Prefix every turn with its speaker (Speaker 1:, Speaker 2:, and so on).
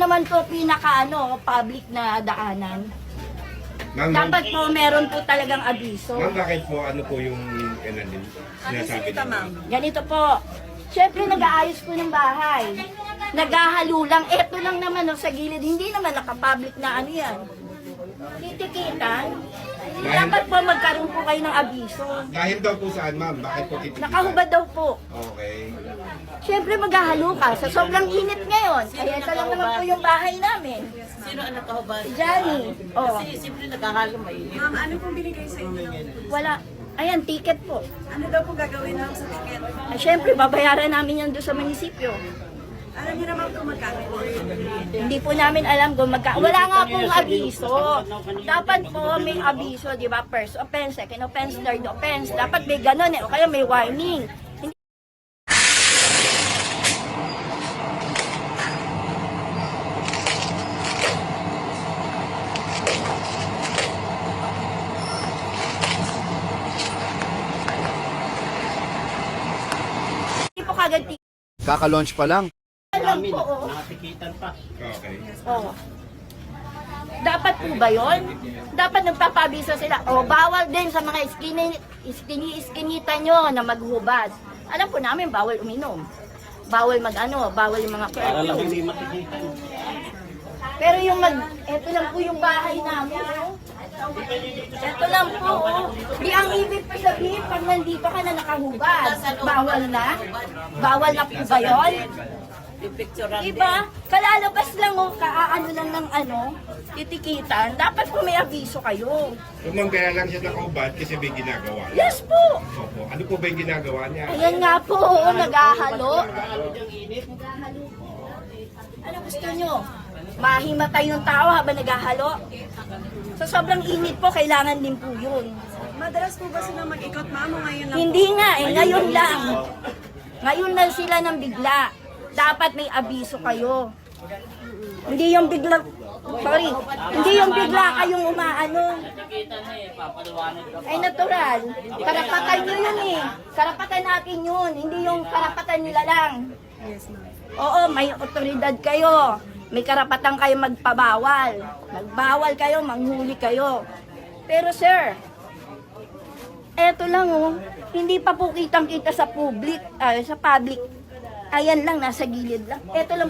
Speaker 1: naman po pinaka public na daanan.
Speaker 2: Ma'am,
Speaker 1: Dapat po meron po talagang abiso.
Speaker 2: ma'am, bakit po ano po yung sinasabi niyo?
Speaker 1: Ganito po. Siyempre nag-aayos po ng bahay. Naghahalo lang. Eto lang naman sa gilid. Hindi naman nakapublic na ano yan. Titikitan. Dapat po magkaroon po kayo ng abiso.
Speaker 2: Dahil daw po saan, ma'am? Bakit po titikitan?
Speaker 1: Nakahubad daw po.
Speaker 2: Okay.
Speaker 1: Siyempre maghahalo ka. Sa sobrang init ngayon. Kaya ito lang naman po yung bahay namin.
Speaker 3: Sino ang nakahubad?
Speaker 1: Si Johnny. Oh.
Speaker 3: Kasi siyempre nagkakalo mainit.
Speaker 4: Ma'am, ano pong binigay sa inyo?
Speaker 1: Wala. Ayan, ticket po.
Speaker 4: Ano daw po gagawin lang sa ticket?
Speaker 1: Siyempre, babayaran namin yan doon sa munisipyo.
Speaker 4: Alam niyo naman kung magkano po.
Speaker 1: Hindi po namin alam kung wala nga pong abiso. Dapat po may abiso, di ba? First offense, second offense, third offense. Dapat may ganun o kaya may warning. Hindi po kagad
Speaker 5: Kaka-launch pa lang.
Speaker 1: alam po.
Speaker 3: Nakatikitan pa.
Speaker 2: Okay.
Speaker 1: Oh. Dapat po ba yun? Dapat nagpapabiso sila. O, bawal din sa mga iskinita nyo na maghubad. Alam po namin, bawal uminom. Bawal bawal yung mga
Speaker 3: Para lang
Speaker 1: curfew.
Speaker 3: hindi matikitan.
Speaker 1: Pero yung eto lang po yung bahay namin. Oh. Eto lang po. Oh. Di ang ibig pa sabihin, pag nandito ka na nakahubad, bawal na? Bawal na po ba yun?
Speaker 3: Pipicturean din.
Speaker 1: Diba? Kalalabas lang o, kaaano lang ng titikitan. Dapat po may abiso kayo.
Speaker 2: Kung ma'am, kaya lang siya nakaubad kasi may ginagawa.
Speaker 1: Yes po!
Speaker 2: Opo. Ano po ba yung ginagawa niya?
Speaker 1: Ayan nga po, oo, naghahalo.
Speaker 3: Nagkakalo diyang init.
Speaker 1: Ano gusto nyo? Mahimatay yung tao habang naghahalo? Sa sobrang init po, kailangan din po yun.
Speaker 4: Madalas po ba sila mag-ikot, ma'am, o ngayon lang po?
Speaker 1: Hindi nga eh, ngayon lang. Ngayon lang sila ng bigla. Dapat may abiso kayo. Hindi yung bigla, hindi yung bigla kayong umaano.
Speaker 3: Natikitan na eh. Papaliwanag ka pa.
Speaker 1: Ay natural. Karapatan nyo yun eh. Karapatan natin yun. Hindi yung karapatan nila lang. Oo, may otoridad kayo. May karapatan kayo magpabawal. Magbawal kayo, manghuli kayo. Pero sir, eto lang oh, hindi pa po kitang-kita sa public. Ayan lang, nasa gilid lang. Eto lang